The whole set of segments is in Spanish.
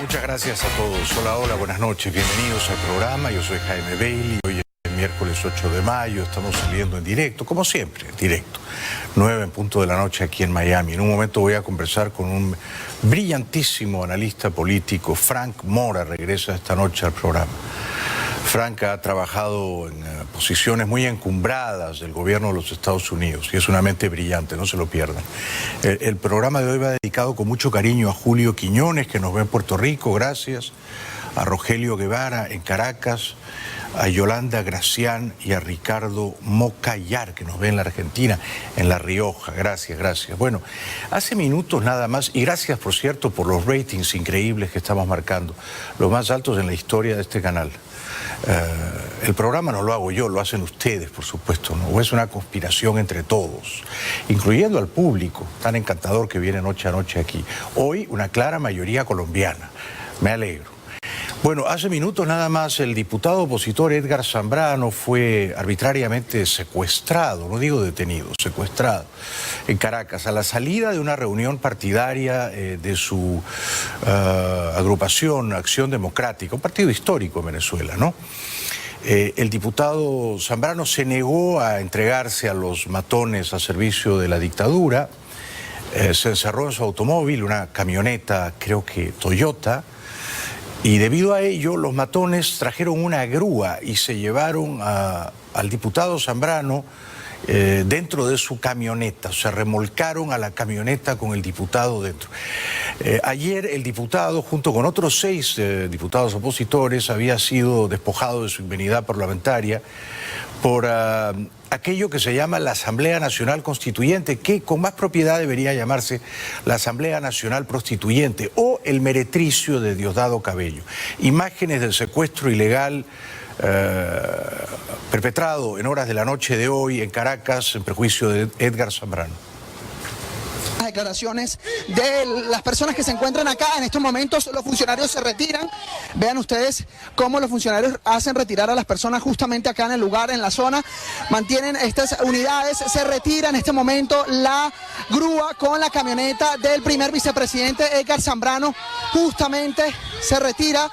Muchas gracias a todos. Hola, hola, buenas noches. Bienvenidos al programa. Yo soy Jaime Bailey. Hoy es miércoles 8 de mayo. Estamos saliendo en directo, como siempre, en directo. 9 en punto de la noche aquí en Miami. En un momento voy a conversar con un brillantísimo analista político. Frank Mora regresa esta noche al programa. Frank ha trabajado en posiciones muy encumbradas del gobierno de los Estados Unidos y es una mente brillante, no se lo pierdan. El programa de hoy va dedicado con mucho cariño a Julio Quiñones, que nos ve en Puerto Rico, gracias, a Rogelio Guevara en Caracas, a Yolanda Gracián y a Ricardo Mocayar, que nos ve en la Argentina, en La Rioja. Gracias, gracias. Bueno, hace minutos nada más, y gracias, por cierto, por los ratings increíbles que estamos marcando, los más altos en la historia de este canal. El programa no lo hago yo, lo hacen ustedes, por supuesto, ¿no? Es una conspiración entre todos, incluyendo al público, tan encantador que viene noche a noche aquí. Hoy una clara mayoría colombiana, me alegro. Bueno, hace minutos nada más el diputado opositor Edgar Zambrano fue arbitrariamente secuestrado, no digo detenido, secuestrado en Caracas, a la salida de una reunión partidaria de su agrupación Acción Democrática, un partido histórico en Venezuela, ¿no? El diputado Zambrano se negó a entregarse a los matones a servicio de la dictadura, se encerró en su automóvil, una camioneta, creo que Toyota, y debido a ello, los matones trajeron una grúa y se llevaron al diputado Zambrano dentro de su camioneta. O sea, remolcaron a la camioneta con el diputado dentro. Ayer el diputado, junto con otros 6 diputados opositores, había sido despojado de su inmunidad parlamentaria por aquello que se llama la Asamblea Nacional Constituyente, que con más propiedad debería llamarse la Asamblea Nacional Prostituyente o el meretricio de Diosdado Cabello. Imágenes del secuestro ilegal perpetrado en horas de la noche de hoy en Caracas en perjuicio de Edgar Zambrano. Declaraciones de las personas que se encuentran acá. En estos momentos los funcionarios se retiran. Vean ustedes cómo los funcionarios hacen retirar a las personas justamente acá en el lugar, en la zona. Mantienen estas unidades, se retira en este momento la grúa con la camioneta del primer vicepresidente Edgar Zambrano. Justamente se retira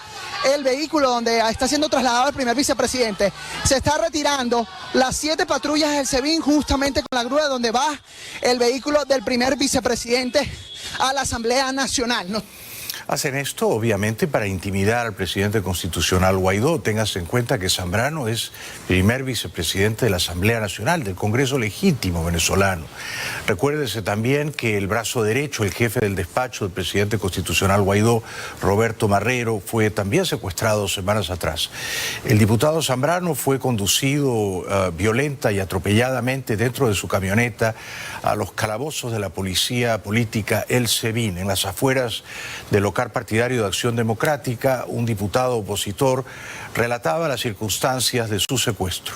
el vehículo donde está siendo trasladado el primer vicepresidente. Se está retirando las 7 patrullas del SEBIN justamente con la grúa donde va el vehículo del primer vicepresidente a la Asamblea Nacional. Hacen esto, obviamente, para intimidar al presidente constitucional Guaidó. Téngase en cuenta que Zambrano es primer vicepresidente de la Asamblea Nacional, del Congreso Legítimo venezolano. Recuérdese también que el brazo derecho, el jefe del despacho del presidente constitucional Guaidó, Roberto Marrero, fue también secuestrado semanas atrás. El diputado Zambrano fue conducido violenta y atropelladamente dentro de su camioneta a los calabozos de la policía política El SEBIN, en las afueras del local partidario de Acción Democrática. Un diputado opositor relataba las circunstancias de su secuestro.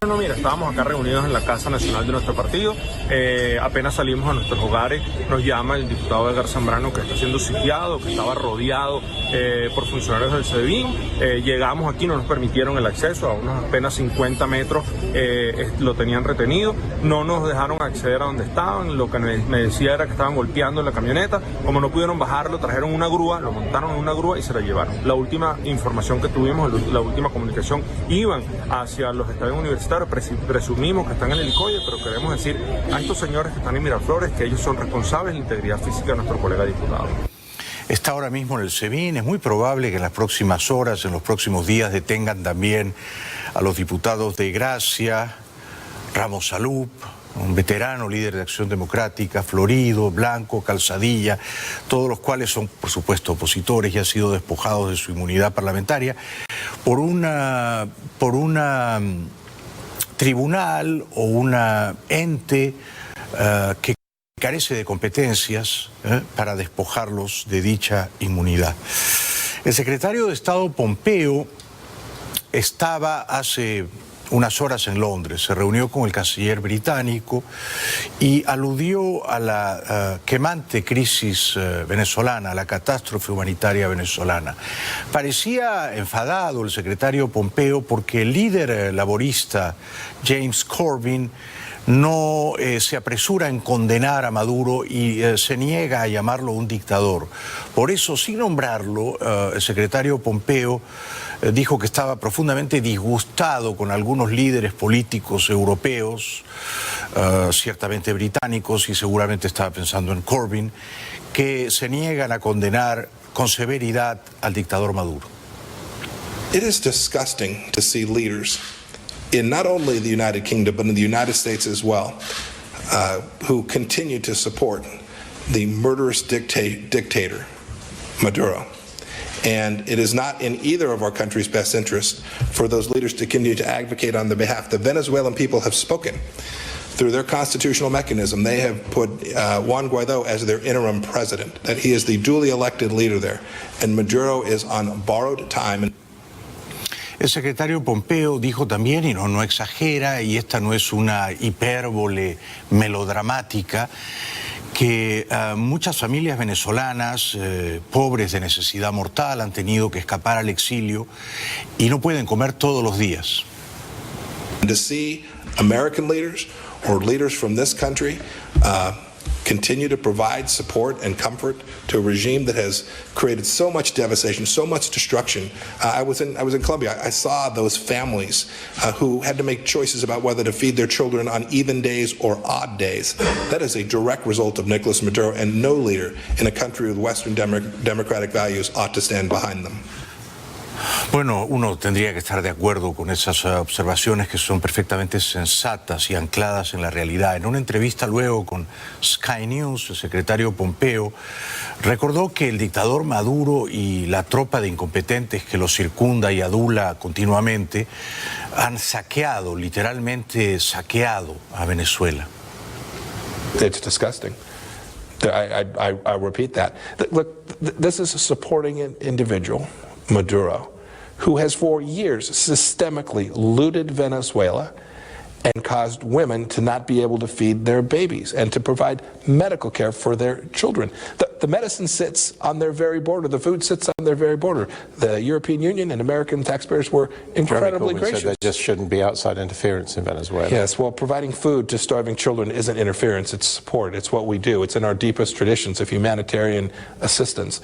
Bueno, mira, estábamos acá reunidos en la Casa Nacional de nuestro partido, apenas salimos a nuestros hogares, nos llama el diputado Edgar Zambrano que está siendo sitiado, que estaba rodeado por funcionarios del SEBIN. Llegamos aquí, no nos permitieron el acceso, a unos apenas 50 metros lo tenían retenido, no nos dejaron acceder a donde estaban, lo que me decía era que estaban golpeando en la camioneta, como no pudieron bajarlo, trajeron una grúa, lo montaron en una grúa y se la llevaron. La última información que tuvimos, la última comunicación, iban hacia los estadios universitarios. Presumimos que están en el Helicoide, pero queremos decir a estos señores que están en Miraflores que ellos son responsables de la integridad física de nuestro colega diputado. Está ahora mismo en el SEBIN. Es muy probable que en las próximas horas, en los próximos días, detengan también a los diputados de Gracia, Ramos Salup, un veterano líder de Acción Democrática, Florido, Blanco, Calzadilla, todos los cuales son, por supuesto, opositores y han sido despojados de su inmunidad parlamentaria por una tribunal o una ente que carece de competencias para despojarlos de dicha inmunidad. El secretario de Estado Pompeo estaba hace unas horas en Londres, se reunió con el canciller británico y aludió a la quemante crisis venezolana, a la catástrofe humanitaria venezolana. Parecía enfadado el secretario Pompeo porque el líder laborista James Corbyn no se apresura en condenar a Maduro y se niega a llamarlo un dictador. Por eso, sin nombrarlo, el secretario Pompeo dijo que estaba profundamente disgustado con algunos líderes políticos europeos, ciertamente británicos, y seguramente estaba pensando en Corbyn, que se niegan a condenar con severidad al dictador Maduro. It is disgusting to see leaders in not only the United Kingdom but in the United States as well, who continue to support the murderous dictator, Maduro. And it is not in either of our countries' best interest for those leaders to continue to advocate on the behalf. The Venezuelan people have spoken. Through their constitutional mechanism, they have put Juan Guaidó as their interim president, that he is the duly elected leader there. And Maduro is on borrowed time. El secretario Pompeo dijo también, y no exagera, y esta no es una hipérbole melodramática, que muchas familias venezolanas, pobres de necesidad mortal, han tenido que escapar al exilio y no pueden comer todos los días. To see American leaders or leaders from this country continue to provide support and comfort to a regime that has created so much devastation, so much destruction. I was in Colombia. I saw those families who had to make choices about whether to feed their children on even days or odd days. That is a direct result of Nicolas Maduro, and no leader in a country with Western democratic values ought to stand behind them. Bueno, uno tendría que estar de acuerdo con esas observaciones que son perfectamente sensatas y ancladas en la realidad. En una entrevista luego con Sky News, el secretario Pompeo recordó que el dictador Maduro y la tropa de incompetentes que lo circunda y adula continuamente han saqueado, literalmente saqueado a Venezuela. It's disgusting. I repeat that. Look, this is a supporting an individual, Maduro, who has for years systemically looted Venezuela and caused women to not be able to feed their babies and to provide medical care for their children. The medicine sits on their very border. The food sits on their very border. The European Union and American taxpayers were incredibly gracious. Said there just shouldn't be outside interference in Venezuela. Yes, well, providing food to starving children isn't interference, it's support. It's what we do. It's in our deepest traditions of humanitarian assistance.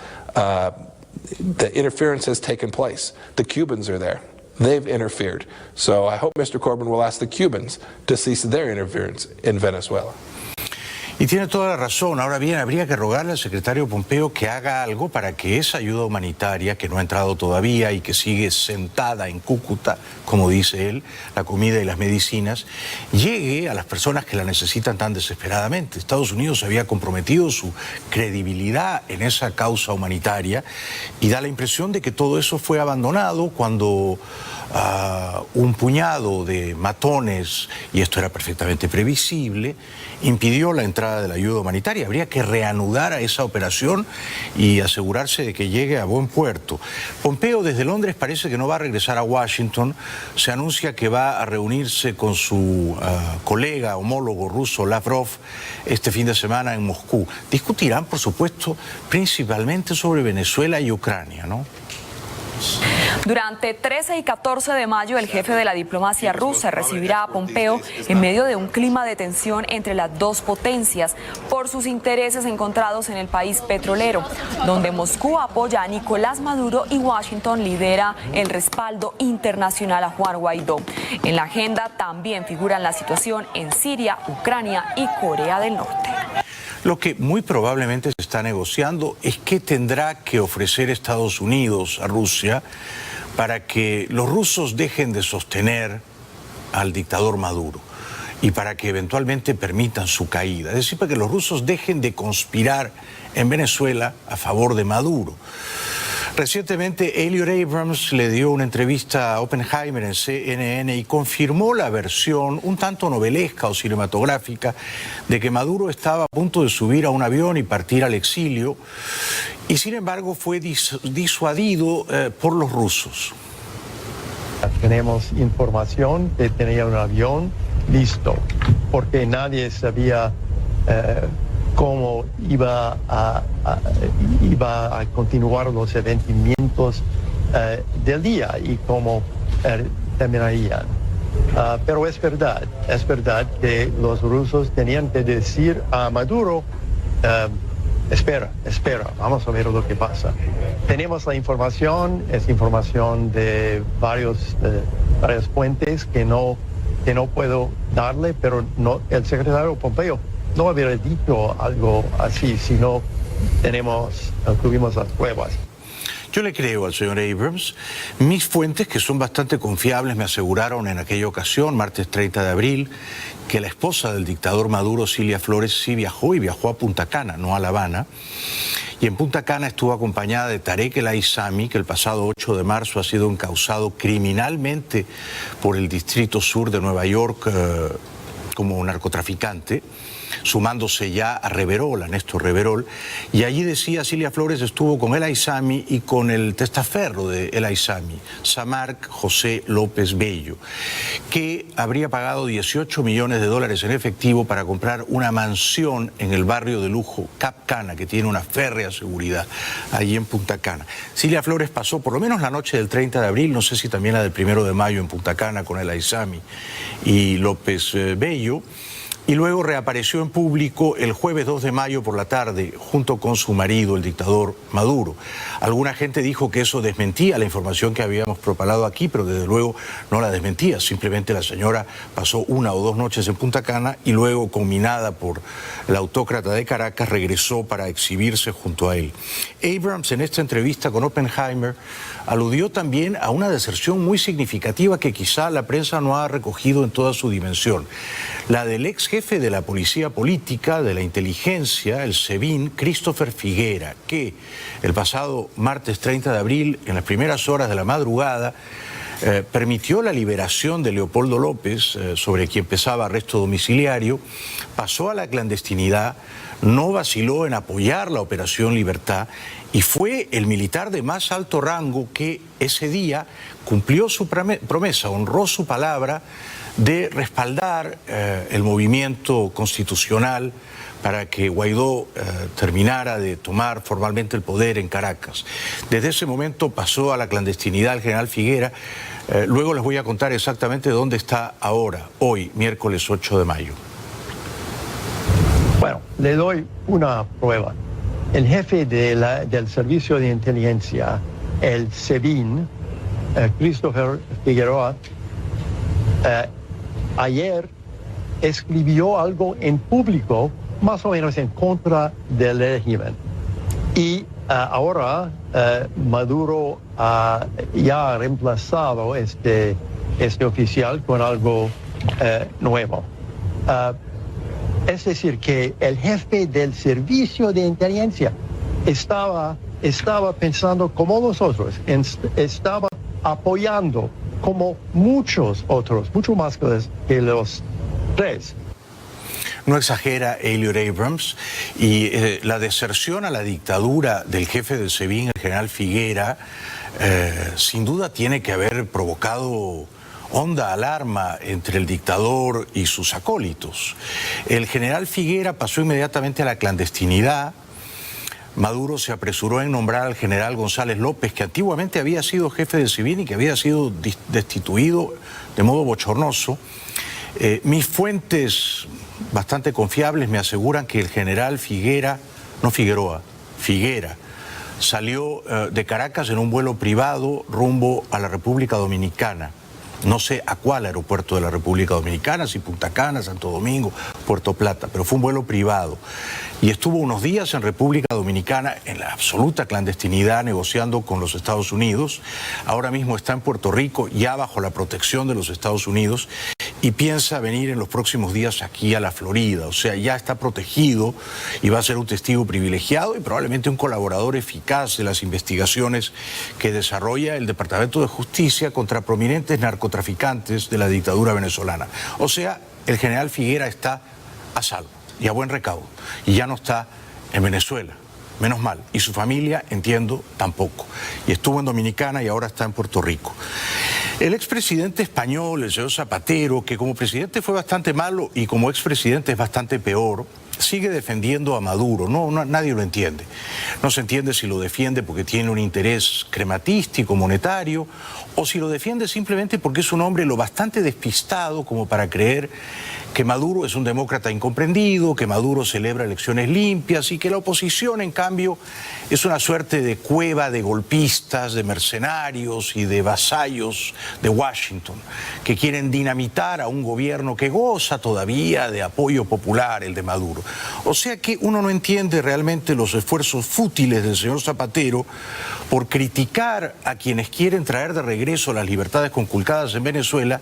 The interference has taken place. The Cubans are there. They've interfered. So I hope Mr. Corbyn will ask the Cubans to cease their interference in Venezuela. Y tiene toda la razón. Ahora bien, habría que rogarle al secretario Pompeo que haga algo para que esa ayuda humanitaria, que no ha entrado todavía y que sigue sentada en Cúcuta, como dice él, la comida y las medicinas, llegue a las personas que la necesitan tan desesperadamente. Estados Unidos había comprometido su credibilidad en esa causa humanitaria y da la impresión de que todo eso fue abandonado cuando un puñado de matones, y esto era perfectamente previsible, impidió la entrada de la ayuda humanitaria. Habría que reanudar a esa operación y asegurarse de que llegue a buen puerto. Pompeo desde Londres parece que no va a regresar a Washington. Se anuncia que va a reunirse con su colega homólogo ruso Lavrov este fin de semana en Moscú. Discutirán, por supuesto, principalmente sobre Venezuela y Ucrania, ¿no? Durante 13 y 14 de mayo, el jefe de la diplomacia rusa recibirá a Pompeo en medio de un clima de tensión entre las dos potencias por sus intereses encontrados en el país petrolero, donde Moscú apoya a Nicolás Maduro y Washington lidera el respaldo internacional a Juan Guaidó. En la agenda también figuran la situación en Siria, Ucrania y Corea del Norte. Lo que muy probablemente se está negociando es qué tendrá que ofrecer Estados Unidos a Rusia para que los rusos dejen de sostener al dictador Maduro y para que eventualmente permitan su caída. Es decir, para que los rusos dejen de conspirar en Venezuela a favor de Maduro. Recientemente, Elliot Abrams le dio una entrevista a Oppenheimer en CNN y confirmó la versión un tanto novelesca o cinematográfica de que Maduro estaba a punto de subir a un avión y partir al exilio, y sin embargo fue disuadido por los rusos. Tenemos información que tenía un avión listo, porque nadie sabía cómo iba a continuar los eventos del día y cómo terminarían. Pero es verdad que los rusos tenían que decir a Maduro, espera, vamos a ver lo que pasa. Tenemos la información, es información de varias fuentes que no puedo darle, pero no, el secretario Pompeo no hubiera dicho algo así si no tuvimos las pruebas. Yo le creo al señor Abrams. Mis fuentes, que son bastante confiables, me aseguraron en aquella ocasión, martes 30 de abril, que la esposa del dictador Maduro, Cilia Flores, sí viajó a Punta Cana, no a La Habana. Y en Punta Cana estuvo acompañada de Tarek El Aissami, que el pasado 8 de marzo ha sido encausado criminalmente por el Distrito Sur de Nueva York como narcotraficante, sumándose ya a Reverol, a Néstor Reverol, y allí decía Cilia Flores estuvo con El Aissami y con el testaferro de El Aissami, Samarc José López Bello, que habría pagado $18 millones en efectivo para comprar una mansión en el barrio de lujo Cap Cana, que tiene una férrea seguridad allí en Punta Cana. Cilia Flores pasó por lo menos la noche del 30 de abril, no sé si también la del 1 de mayo en Punta Cana con El Aissami y López Bello, y luego reapareció en público el jueves 2 de mayo por la tarde junto con su marido, el dictador Maduro. Alguna gente dijo que eso desmentía la información que habíamos propalado aquí, pero desde luego no la desmentía. Simplemente la señora pasó 1 o 2 noches en Punta Cana y luego, conminada por la autócrata de Caracas, regresó para exhibirse junto a él. Abrams, en esta entrevista con Oppenheimer, aludió también a una deserción muy significativa que quizá la prensa no ha recogido en toda su dimensión. La del ex jefe de la policía política, de la inteligencia, el SEBIN, Christopher Figuera, que el pasado martes 30 de abril, en las primeras horas de la madrugada, permitió la liberación de Leopoldo López, sobre quien pesaba arresto domiciliario, pasó a la clandestinidad, no vaciló en apoyar la Operación Libertad y fue el militar de más alto rango que ese día cumplió su promesa, honró su palabra de respaldar el movimiento constitucional para que Guaidó terminara de tomar formalmente el poder en Caracas. Desde ese momento pasó a la clandestinidad el general Figuera. Luego les voy a contar exactamente dónde está ahora, hoy, miércoles 8 de mayo. Bueno, le doy una prueba. El jefe del Servicio de Inteligencia, el SEBIN, Christopher Figueroa, ayer escribió algo en público más o menos en contra del régimen. Y ahora Maduro ya ha reemplazado este oficial con algo nuevo. Es decir, que el jefe del Servicio de Inteligencia estaba pensando como nosotros, estaba apoyando como muchos otros, mucho más que los tres. No exagera Elliot Abrams, y la deserción a la dictadura del jefe del SEBIN, el general Figuera, sin duda tiene que haber provocado honda alarma entre el dictador y sus acólitos. El general Figuera pasó inmediatamente a la clandestinidad. Maduro se apresuró en nombrar al general González López, que antiguamente había sido jefe del SEBIN y que había sido destituido de modo bochornoso. Mis fuentes bastante confiables me aseguran que el general Figuera salió de Caracas en un vuelo privado rumbo a la República Dominicana. No sé a cuál aeropuerto de la República Dominicana, si Punta Cana, Santo Domingo, Puerto Plata, pero fue un vuelo privado. Y estuvo unos días en República Dominicana en la absoluta clandestinidad negociando con los Estados Unidos. Ahora mismo está en Puerto Rico, ya bajo la protección de los Estados Unidos, y piensa venir en los próximos días aquí a la Florida. O sea, ya está protegido y va a ser un testigo privilegiado y probablemente un colaborador eficaz de las investigaciones que desarrolla el Departamento de Justicia contra prominentes narcotraficantes de la dictadura venezolana. O sea, el general Figuera está a salvo y a buen recaudo, y ya no está en Venezuela, menos mal, y su familia, entiendo, tampoco, y estuvo en Dominicana y ahora está en Puerto Rico. El expresidente español, el señor Zapatero, que como presidente fue bastante malo y como expresidente es bastante peor, sigue defendiendo a Maduro. Nadie lo entiende. No se entiende si lo defiende porque tiene un interés crematístico, monetario, o si lo defiende simplemente porque es un hombre lo bastante despistado como para creer que Maduro es un demócrata incomprendido, que Maduro celebra elecciones limpias y que la oposición, en cambio, es una suerte de cueva de golpistas, de mercenarios y de vasallos de Washington, que quieren dinamitar a un gobierno que goza todavía de apoyo popular, el de Maduro. O sea que uno no entiende realmente los esfuerzos fútiles del señor Zapatero por criticar a quienes quieren traer de regreso las libertades conculcadas en Venezuela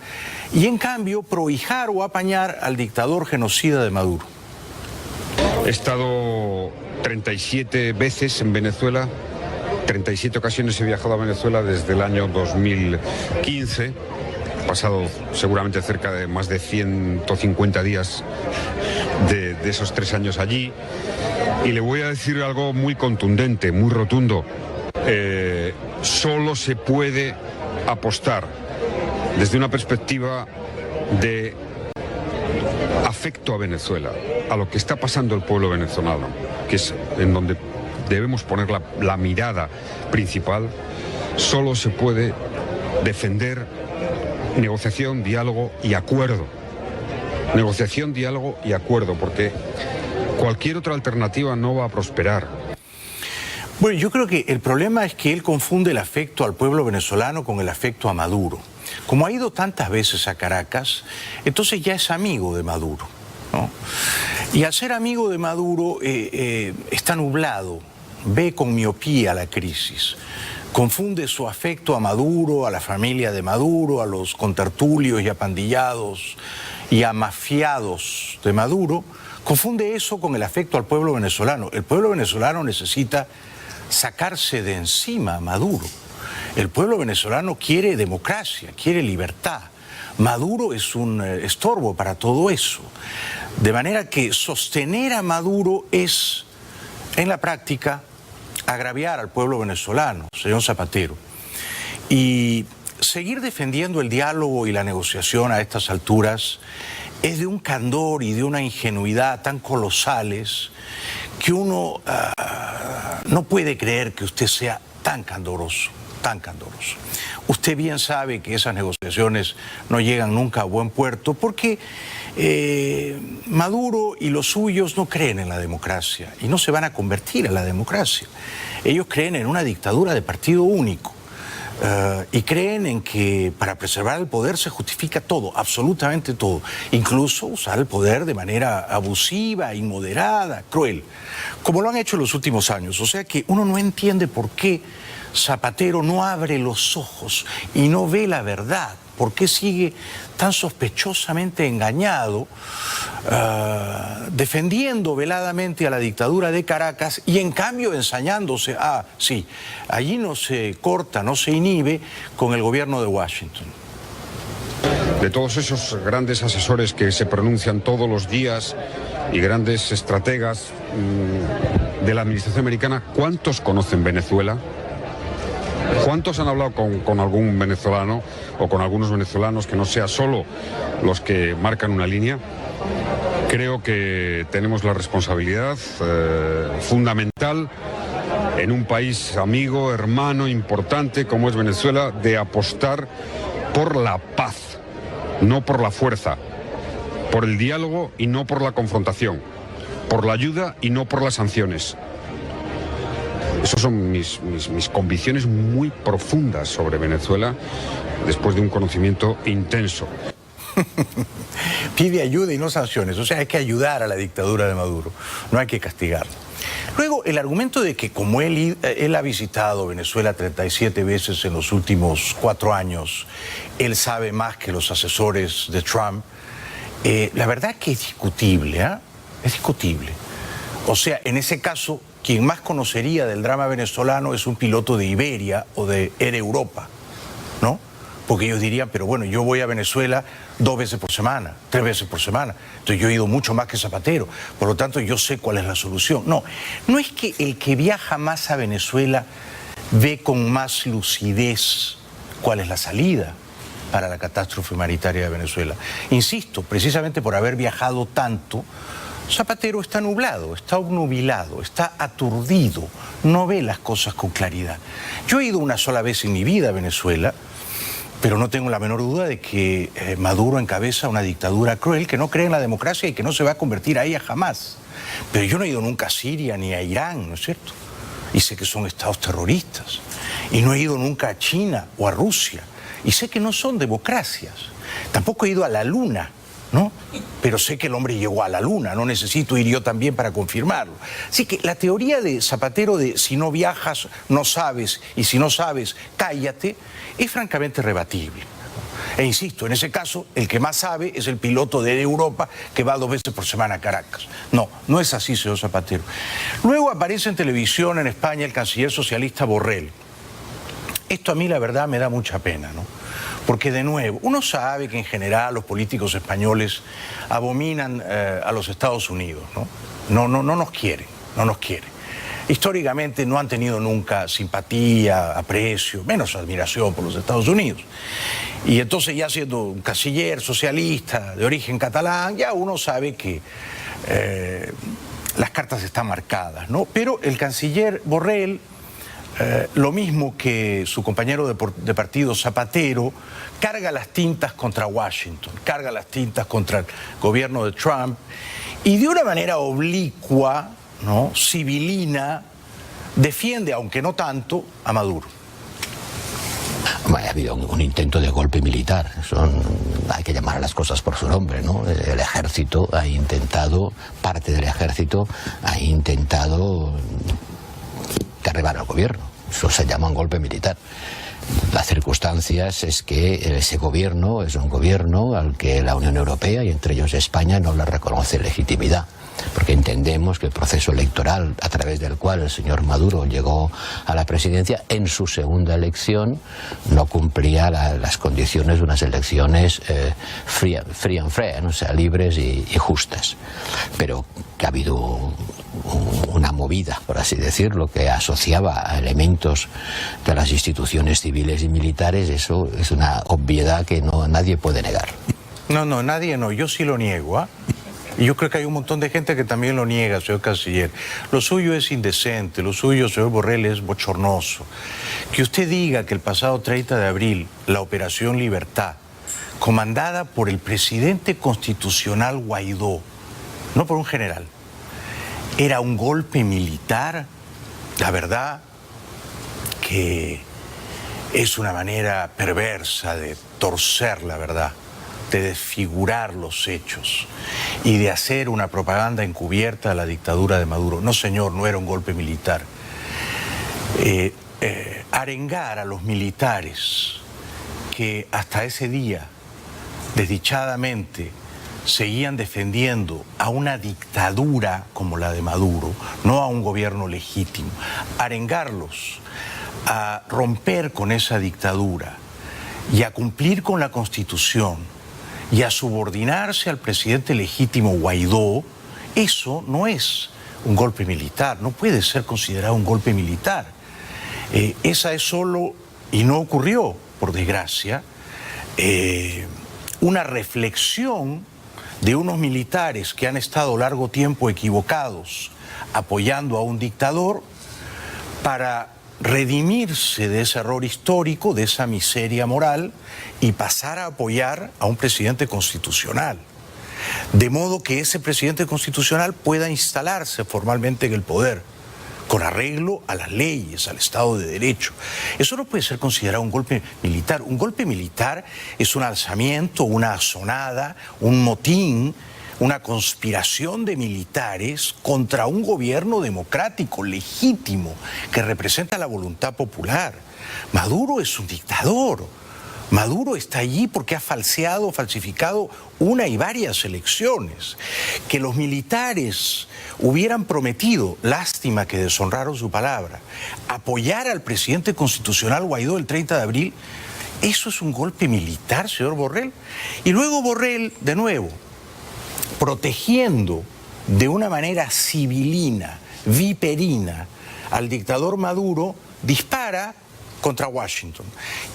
y en cambio prohijar o apañar al dictador genocida de Maduro. He estado 37 veces en Venezuela, 37 ocasiones he viajado a Venezuela desde el año 2015. He pasado seguramente cerca de más de 150 días de esos 3 años allí. Y le voy a decir algo muy contundente, muy rotundo. Solo se puede apostar desde una perspectiva de afecto a Venezuela, a lo que está pasando el pueblo venezolano, que es en donde debemos poner la mirada principal. Solo se puede defender negociación, diálogo y acuerdo. Negociación, diálogo y acuerdo, porque cualquier otra alternativa no va a prosperar. Bueno, yo creo que el problema es que él confunde el afecto al pueblo venezolano con el afecto a Maduro. Como ha ido tantas veces a Caracas, entonces ya es amigo de Maduro, ¿no? Y al ser amigo de Maduro está nublado, ve con miopía la crisis, confunde su afecto a Maduro, a la familia de Maduro, a los contertulios y apandillados y a mafiados de Maduro, confunde eso con el afecto al pueblo venezolano. El pueblo venezolano necesita sacarse de encima a Maduro. El pueblo venezolano quiere democracia, quiere libertad. Maduro es un estorbo para todo eso. De manera que sostener a Maduro es, en la práctica, agraviar al pueblo venezolano, señor Zapatero. Y seguir defendiendo el diálogo y la negociación a estas alturas es de un candor y de una ingenuidad tan colosales que uno no puede creer que usted sea tan candoroso. Tan candoroso. Usted bien sabe que esas negociaciones no llegan nunca a buen puerto porque Maduro y los suyos no creen en la democracia y no se van a convertir en la democracia. Ellos creen en una dictadura de partido único y creen en que para preservar el poder se justifica todo, absolutamente todo, incluso usar el poder de manera abusiva, inmoderada, cruel, como lo han hecho en los últimos años. O sea que uno no entiende por qué Zapatero no abre los ojos y no ve la verdad. ¿Por qué sigue tan sospechosamente engañado, defendiendo veladamente a la dictadura de Caracas y en cambio ensañándose? Sí, allí no se corta, no se inhibe con el gobierno de Washington. De todos esos grandes asesores que se pronuncian todos los días y grandes estrategas de la administración americana, ¿cuántos conocen Venezuela? ¿Cuántos han hablado con algún venezolano o con algunos venezolanos que no sea solo los que marcan una línea? Creo que tenemos la responsabilidad fundamental en un país amigo, hermano, importante como es Venezuela, de apostar por la paz, no por la fuerza, por el diálogo y no por la confrontación, por la ayuda y no por las sanciones. Esas son mis convicciones muy profundas sobre Venezuela después de un conocimiento intenso. Pide ayuda y no sanciones, o sea, hay que ayudar a la dictadura de Maduro, no hay que castigarla. Luego, el argumento de que como él ha visitado Venezuela 37 veces en los últimos 4 años, él sabe más que los asesores de Trump, la verdad que es discutible, es discutible. O sea, en ese caso, quien más conocería del drama venezolano es un piloto de Iberia o de Air Europa, ¿no? Porque ellos dirían, pero bueno, yo voy a Venezuela 2 veces por semana, 3 veces por semana, entonces yo he ido mucho más que Zapatero, por lo tanto yo sé cuál es la solución. No, no es que el que viaja más a Venezuela ve con más lucidez cuál es la salida para la catástrofe humanitaria de Venezuela. Insisto, precisamente por haber viajado tanto, Zapatero está nublado, está obnubilado, está aturdido, no ve las cosas con claridad. Yo he ido una sola vez en mi vida a Venezuela, pero no tengo la menor duda de que Maduro encabeza una dictadura cruel que no cree en la democracia y que no se va a convertir a ella jamás. Pero yo no he ido nunca a Siria ni a Irán, ¿no es cierto? Y sé que son estados terroristas. Y no he ido nunca a China o a Rusia. Y sé que no son democracias. Tampoco he ido a la Luna, ¿no? Pero sé que el hombre llegó a la Luna, no necesito ir yo también para confirmarlo. Así que la teoría de Zapatero de si no viajas, no sabes, y si no sabes, cállate, es francamente rebatible. E insisto, en ese caso, el que más sabe es el piloto de Europa que va 2 veces por semana a Caracas. No, no es así, señor Zapatero. Luego aparece en televisión en España el canciller socialista Borrell. Esto a mí la verdad me da mucha pena, ¿no? Porque de nuevo, uno sabe que en general los políticos españoles abominan a los Estados Unidos, ¿no? No nos quieren, no nos quieren. Históricamente no han tenido nunca simpatía, aprecio, menos admiración por los Estados Unidos. Y entonces ya siendo un canciller socialista de origen catalán, ya uno sabe que las cartas están marcadas, ¿no? Pero el canciller Borrell, lo mismo que su compañero de partido Zapatero, carga las tintas contra Washington, carga las tintas contra el gobierno de Trump y de una manera oblicua, ¿no?, civilina, defiende, aunque no tanto, a Maduro. Ha habido un intento de golpe militar, hay que llamar a las cosas por su nombre, ¿no? El ejército ha intentado, parte del ejército ha intentado derribar al gobierno. Eso se llama un golpe militar. Las circunstancias es que ese gobierno es un gobierno al que la Unión Europea y entre ellos España no le reconoce legitimidad, porque entendemos que el proceso electoral a través del cual el señor Maduro llegó a la presidencia en su segunda elección no cumplía las condiciones de unas elecciones free and fair, o sea, libres y justas, pero que ha habido una movida, por así decirlo, que asociaba a elementos de las instituciones civiles y militares. Eso es una obviedad que nadie puede negar. No, nadie no, yo sí lo niego, ¿eh? Y yo creo que hay un montón de gente que también lo niega, señor canciller. Lo suyo es indecente, lo suyo, señor Borrell, es bochornoso. Que usted diga que el pasado 30 de abril, la Operación Libertad, comandada por el presidente constitucional Guaidó, no por un general, era un golpe militar, la verdad que es una manera perversa de torcer la verdad, de desfigurar los hechos y de hacer una propaganda encubierta a la dictadura de Maduro. No, señor, no era un golpe militar. Arengar a los militares que hasta ese día, desdichadamente, seguían defendiendo a una dictadura como la de Maduro, no a un gobierno legítimo. Arengarlos a romper con esa dictadura y a cumplir con la Constitución y a subordinarse al presidente legítimo Guaidó, eso no es un golpe militar, no puede ser considerado un golpe militar. Esa es solo, y no ocurrió, por desgracia, una reflexión de unos militares que han estado largo tiempo equivocados apoyando a un dictador para redimirse de ese error histórico, de esa miseria moral y pasar a apoyar a un presidente constitucional. De modo que ese presidente constitucional pueda instalarse formalmente en el poder, con arreglo a las leyes, al Estado de Derecho. Eso no puede ser considerado un golpe militar. Un golpe militar es un alzamiento, una asonada, un motín, una conspiración de militares contra un gobierno democrático, legítimo, que representa la voluntad popular. Maduro es un dictador. Maduro está allí porque ha falsificado una y varias elecciones. Que los militares hubieran prometido, lástima que deshonraron su palabra, apoyar al presidente constitucional Guaidó el 30 de abril, eso es un golpe militar, señor Borrell. Y luego Borrell, de nuevo, protegiendo de una manera civilina, viperina, al dictador Maduro, dispara contra Washington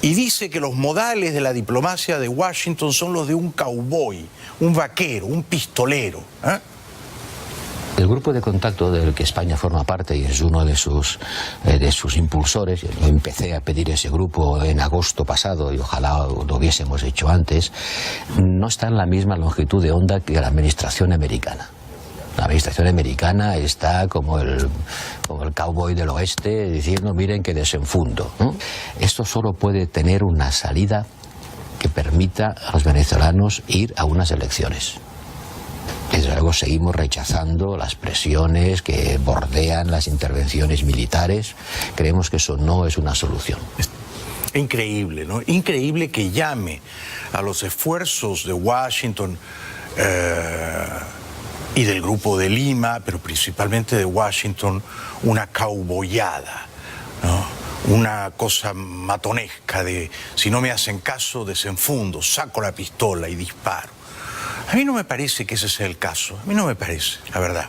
y dice que los modales de la diplomacia de Washington son los de un cowboy, un vaquero, un pistolero, ¿eh? El grupo de contacto del que España forma parte y es uno de sus impulsores, yo empecé a pedir ese grupo en agosto pasado y ojalá lo hubiésemos hecho antes, no está en la misma longitud de onda que la administración americana. La administración americana está como el cowboy del oeste diciendo miren que desenfundo, ¿no? Esto solo puede tener una salida que permita a los venezolanos ir a unas elecciones. Desde luego seguimos rechazando las presiones que bordean las intervenciones militares. Creemos que eso no es una solución. Increíble, ¿no? Increíble que llame a los esfuerzos de Washington y del Grupo de Lima, pero principalmente de Washington, una cowboyada, ¿no? Una cosa matonesca de si no me hacen caso, desenfundo, saco la pistola y disparo. A mí no me parece que ese sea el caso, a mí no me parece, la verdad.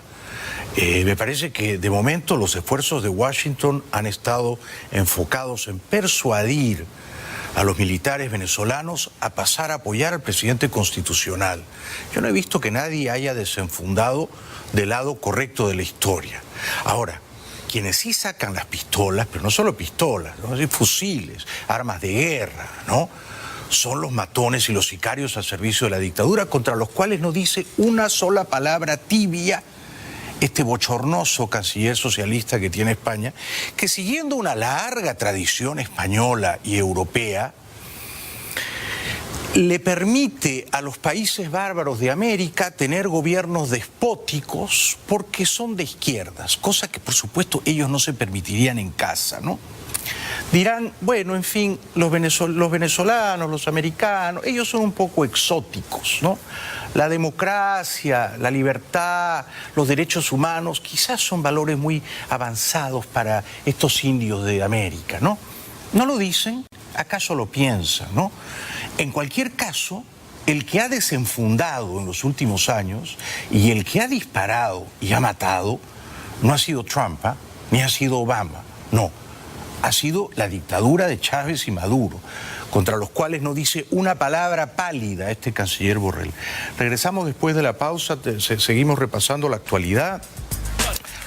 Me parece que de momento los esfuerzos de Washington han estado enfocados en persuadir a los militares venezolanos a pasar a apoyar al presidente constitucional. Yo no he visto que nadie haya desenfundado del lado correcto de la historia. Ahora, quienes sí sacan las pistolas, pero no solo pistolas, ¿no? Fusiles, armas de guerra, ¿no? Son los matones y los sicarios al servicio de la dictadura, contra los cuales no dice una sola palabra tibia este bochornoso canciller socialista que tiene España, que siguiendo una larga tradición española y europea, le permite a los países bárbaros de América tener gobiernos despóticos porque son de izquierdas, cosa que por supuesto ellos no se permitirían en casa, ¿no? Dirán, bueno, en fin, los venezolanos, los americanos, ellos son un poco exóticos, ¿no? La democracia, la libertad, los derechos humanos, quizás son valores muy avanzados para estos indios de América, ¿no? ¿No lo dicen? ¿Acaso lo piensan, no? En cualquier caso, el que ha desenfundado en los últimos años y el que ha disparado y ha matado no ha sido Trump, ni ha sido Obama, no. Ha sido la dictadura de Chávez y Maduro, contra los cuales no dice una palabra pálida este canciller Borrell. Regresamos después de la pausa, seguimos repasando la actualidad.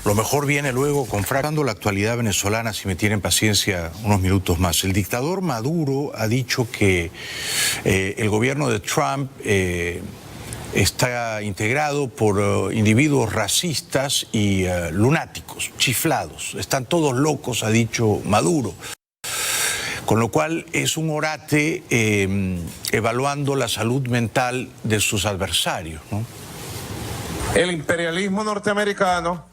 Lo mejor viene luego confrontando la actualidad venezolana, si me tienen paciencia unos minutos más. El dictador Maduro ha dicho que el gobierno de Trump está integrado por individuos racistas y lunáticos, chiflados. Están todos locos, ha dicho Maduro. Con lo cual es un orate evaluando la salud mental de sus adversarios, ¿no? El imperialismo norteamericano,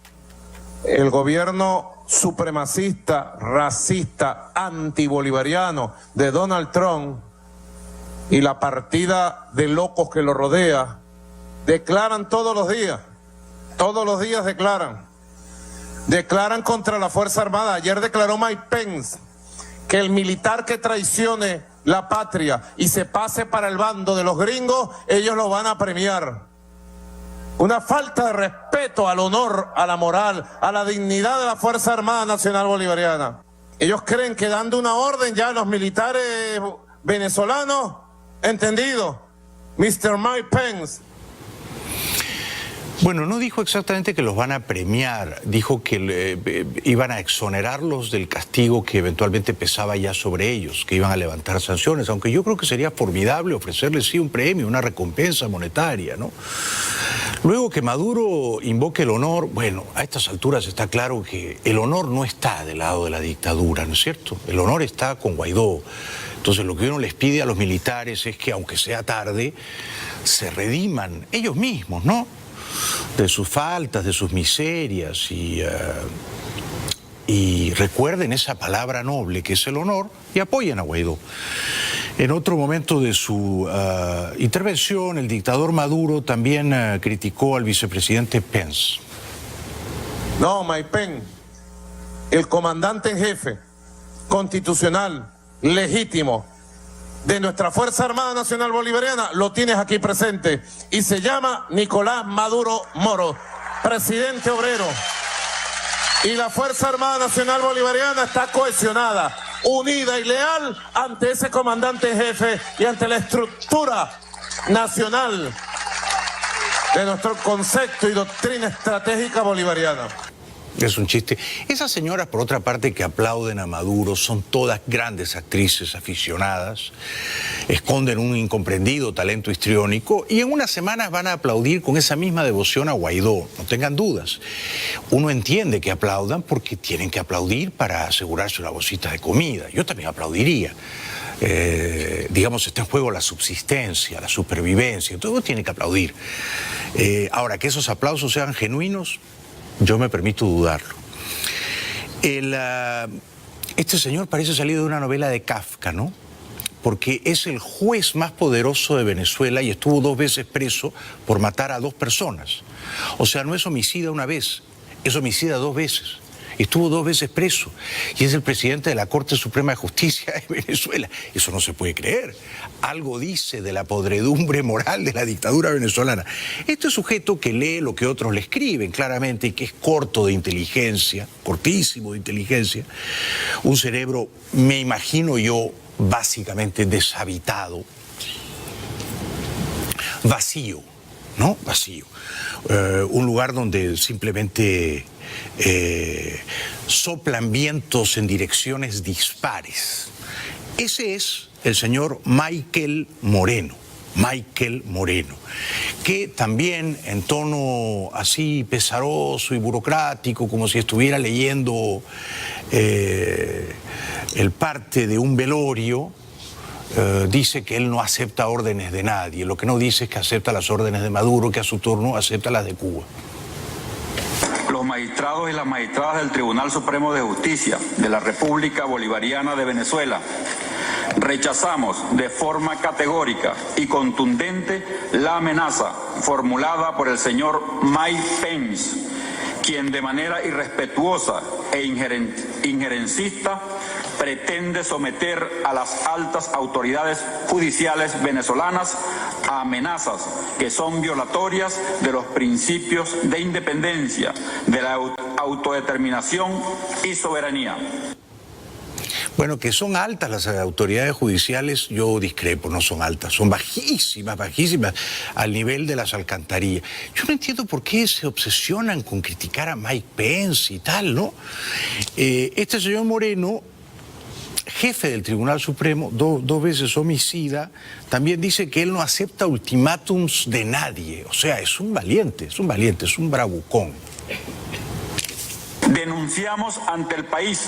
el gobierno supremacista, racista, antibolivariano de Donald Trump y la partida de locos que lo rodea, declaran todos los días declaran contra la Fuerza Armada. Ayer declaró Mike Pence que el militar que traicione la patria y se pase para el bando de los gringos, ellos lo van a premiar. Una falta de respeto al honor, a la moral, a la dignidad de la Fuerza Armada Nacional Bolivariana. Ellos creen que dando una orden ya a los militares venezolanos, entendido, Mr. Mike Pence. Bueno, no dijo exactamente que los van a premiar, dijo que iban a exonerarlos del castigo que eventualmente pesaba ya sobre ellos, que iban a levantar sanciones, aunque yo creo que sería formidable ofrecerles sí un premio, una recompensa monetaria, ¿no? Luego que Maduro invoque el honor, bueno, a estas alturas está claro que el honor no está del lado de la dictadura, ¿no es cierto? El honor está con Guaidó. Entonces lo que uno les pide a los militares es que, aunque sea tarde, se rediman ellos mismos, ¿no? De sus faltas, de sus miserias y recuerden esa palabra noble que es el honor y apoyen a Guaidó. En otro momento de su intervención, el dictador Maduro también criticó al vicepresidente Pence. No, Mike Pence, el comandante en jefe, constitucional, legítimo, de nuestra Fuerza Armada Nacional Bolivariana, lo tienes aquí presente, y se llama Nicolás Maduro Moro, presidente obrero. Y la Fuerza Armada Nacional Bolivariana está cohesionada, unida y leal ante ese comandante en jefe y ante la estructura nacional de nuestro concepto y doctrina estratégica bolivariana. Es un chiste. Esas señoras, por otra parte, que aplauden a Maduro, son todas grandes actrices aficionadas, esconden un incomprendido talento histriónico y en unas semanas van a aplaudir con esa misma devoción a Guaidó, no tengan dudas. Uno entiende que aplaudan porque tienen que aplaudir para asegurarse una bolsita de comida. Yo también aplaudiría. Digamos, está en juego la subsistencia, la supervivencia, todo tiene que aplaudir. Ahora, que esos aplausos sean genuinos, yo me permito dudarlo. Este señor parece salido de una novela de Kafka, ¿no? Porque es el juez más poderoso de Venezuela y estuvo 2 veces preso por matar a 2 personas. O sea, no es homicida una vez, es homicida 2 veces. Estuvo 2 veces preso y es el presidente de la Corte Suprema de Justicia de Venezuela. Eso no se puede creer. Algo dice de la podredumbre moral de la dictadura venezolana. Este sujeto que lee lo que otros le escriben claramente y que es corto de inteligencia, cortísimo de inteligencia, un cerebro, me imagino yo, básicamente deshabitado, vacío, ¿no? Vacío. Un lugar donde simplemente soplan vientos en direcciones dispares. Ese es el señor Michael Moreno, que también en tono así pesaroso y burocrático, como si estuviera leyendo el parte de un velorio, dice que él no acepta órdenes de nadie. Lo que no dice es que acepta las órdenes de Maduro, que a su turno acepta las de Cuba. Los magistrados y las magistradas del Tribunal Supremo de Justicia de la República Bolivariana de Venezuela rechazamos de forma categórica y contundente la amenaza formulada por el señor Mike Pence, quien de manera irrespetuosa e injerencista pretende someter a las altas autoridades judiciales venezolanas a amenazas que son violatorias de los principios de independencia, de la autodeterminación y soberanía. Bueno, que son altas las autoridades judiciales, yo discrepo, no son altas, son bajísimas, bajísimas, al nivel de las alcantarillas. Yo no entiendo por qué se obsesionan con criticar a Mike Pence y tal, ¿no? Este señor Moreno, jefe del Tribunal Supremo, 2 veces homicida, también dice que él no acepta ultimátums de nadie. O sea, es un valiente, es un bravucón. Denunciamos ante el país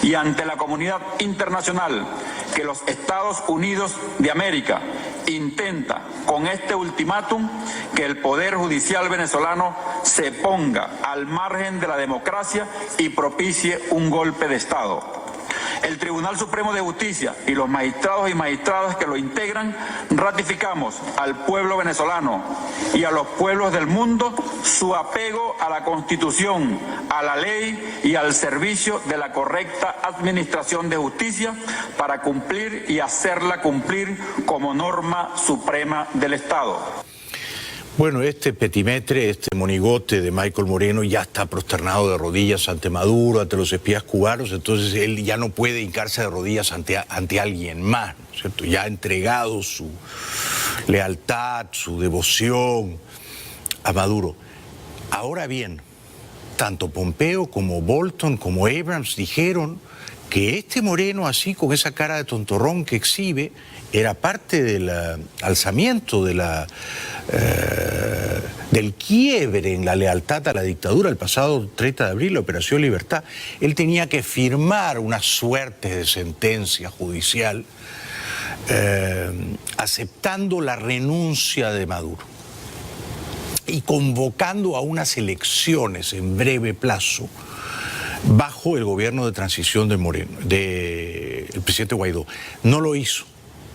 y ante la comunidad internacional que los Estados Unidos de América intenta con este ultimátum que el Poder Judicial venezolano se ponga al margen de la democracia y propicie un golpe de Estado. El Tribunal Supremo de Justicia y los magistrados y magistradas que lo integran ratificamos al pueblo venezolano y a los pueblos del mundo su apego a la Constitución, a la ley y al servicio de la correcta administración de justicia para cumplir y hacerla cumplir como norma suprema del Estado. Bueno, este petimetre, este monigote de Michael Moreno ya está prosternado de rodillas ante Maduro, ante los espías cubanos, entonces él ya no puede hincarse de rodillas ante alguien más, ¿no es cierto? Ya ha entregado su lealtad, su devoción a Maduro. Ahora bien, tanto Pompeo como Bolton como Abrams dijeron que este Moreno, así con esa cara de tontorrón que exhibe, era parte del alzamiento del quiebre en la lealtad a la dictadura el pasado 30 de abril, la Operación Libertad. Él tenía que firmar una suerte de sentencia judicial aceptando la renuncia de Maduro y convocando a unas elecciones en breve plazo bajo el gobierno de transición de Moreno, del presidente Guaidó. No lo hizo,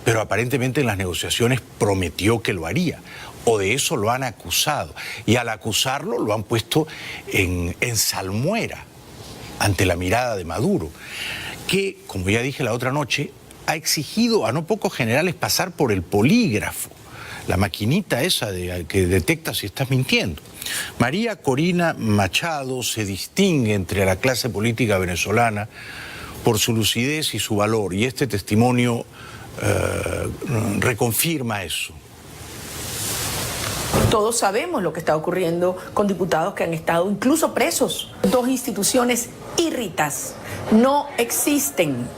pero aparentemente en las negociaciones prometió que lo haría, o de eso lo han acusado, y al acusarlo lo han puesto en salmuera ante la mirada de Maduro, que, como ya dije la otra noche, ha exigido a no pocos generales pasar por el polígrafo, la maquinita esa que detecta si estás mintiendo. María Corina Machado se distingue entre la clase política venezolana por su lucidez y su valor, y este testimonio reconfirma eso. Todos sabemos lo que está ocurriendo con diputados que han estado incluso presos. Dos instituciones irritas no existen.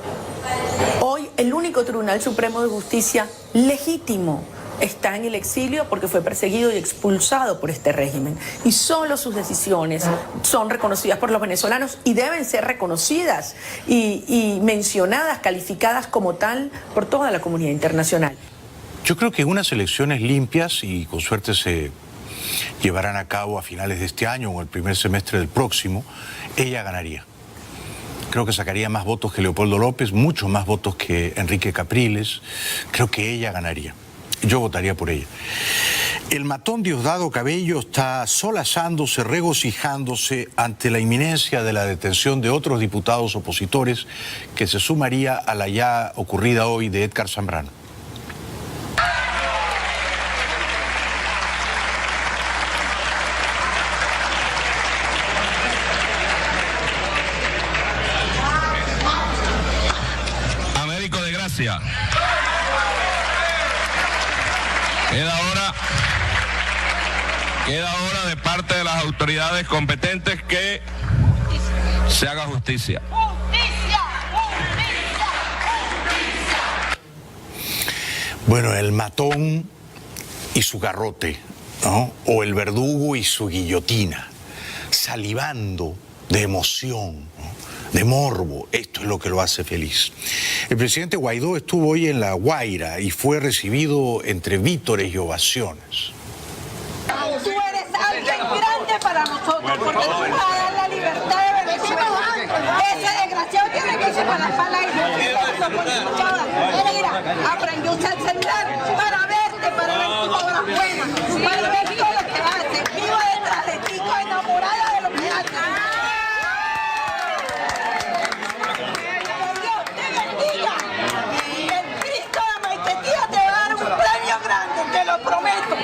Hoy el único Tribunal Supremo de Justicia legítimo está en el exilio porque fue perseguido y expulsado por este régimen. Y solo sus decisiones son reconocidas por los venezolanos y deben ser reconocidas y mencionadas, calificadas como tal por toda la comunidad internacional. Yo creo que unas elecciones limpias y con suerte se llevarán a cabo a finales de este año o el primer semestre del próximo, ella ganaría. Creo que sacaría más votos que Leopoldo López, muchos más votos que Enrique Capriles. Creo que ella ganaría. Yo votaría por ella. El matón Diosdado Cabello está solazándose, regocijándose ante la inminencia de la detención de otros diputados opositores que se sumaría a la ya ocurrida hoy de Edgar Zambrano. Américo de Gracia. Queda ahora de parte de las autoridades competentes que se haga justicia. Bueno, el matón y su garrote, ¿no? O el verdugo y su guillotina, salivando de emoción, ¿no? De morbo. Esto es lo que lo hace feliz. El presidente Guaidó estuvo hoy en La Guaira y fue recibido entre vítores y ovaciones. Tú eres alguien grande para nosotros, porque tú vas a dar la libertad de Venezuela. Ese desgraciado tiene que irse para la sala y mira, aprendió a usar el celular para verte, para ver tus obras buenas, para ver todo lo que haces. Vivo detrás de ti, enamorada de lo que haces. Que Dios te bendiga. El Cristo de Maiquetía te va a dar un premio grande, te lo prometo.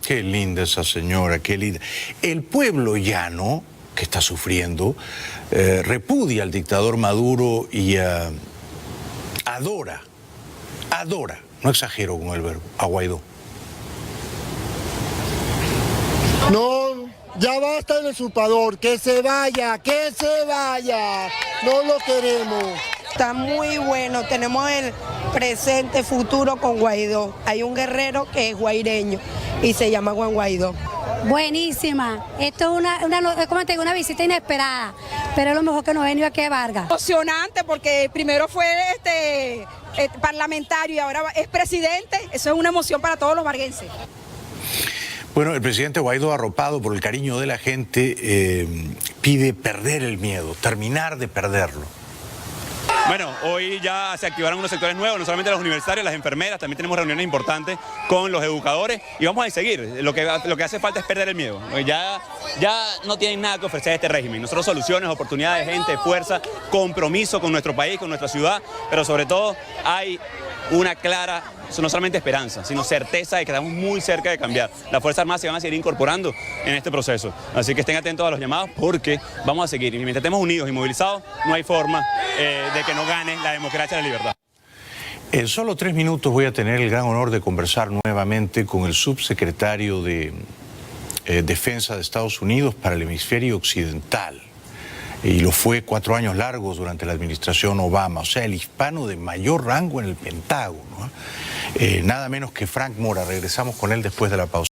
Qué linda esa señora, qué linda. El pueblo llano, que está sufriendo, repudia al dictador Maduro y adora, no exagero con el verbo, a Guaidó. No, ya basta el usurpador, que se vaya, no lo queremos. Está muy bueno, tenemos el presente, futuro con Guaidó. Hay un guerrero que es guaireño y se llama Juan Guaidó. Buenísima, esto es una visita inesperada, pero es lo mejor que nos ha venido aquí a Vargas. Emocionante porque primero fue parlamentario y ahora es presidente, eso es una emoción para todos los varguenses. Bueno, el presidente Guaidó, arropado por el cariño de la gente, pide perder el miedo, terminar de perderlo. Bueno, hoy ya se activaron unos sectores nuevos, no solamente los universitarios, las enfermeras, también tenemos reuniones importantes con los educadores y vamos a seguir. Lo que hace falta es perder el miedo. Ya no tienen nada que ofrecer a este régimen. Nosotros soluciones, oportunidades, gente, fuerza, compromiso con nuestro país, con nuestra ciudad, pero sobre todo hay una clara, no solamente esperanza, sino certeza de que estamos muy cerca de cambiar. Las Fuerzas Armadas se van a seguir incorporando en este proceso. Así que estén atentos a los llamados porque vamos a seguir. Y mientras estemos unidos y movilizados, no hay forma de que no gane la democracia y la libertad. En solo 3 minutos voy a tener el gran honor de conversar nuevamente con el subsecretario de Defensa de Estados Unidos para el hemisferio occidental. Y lo fue 4 años largos durante la administración Obama, o sea, el hispano de mayor rango en el Pentágono, ¿eh? Nada menos que Frank Mora. Regresamos con él después de la pausa.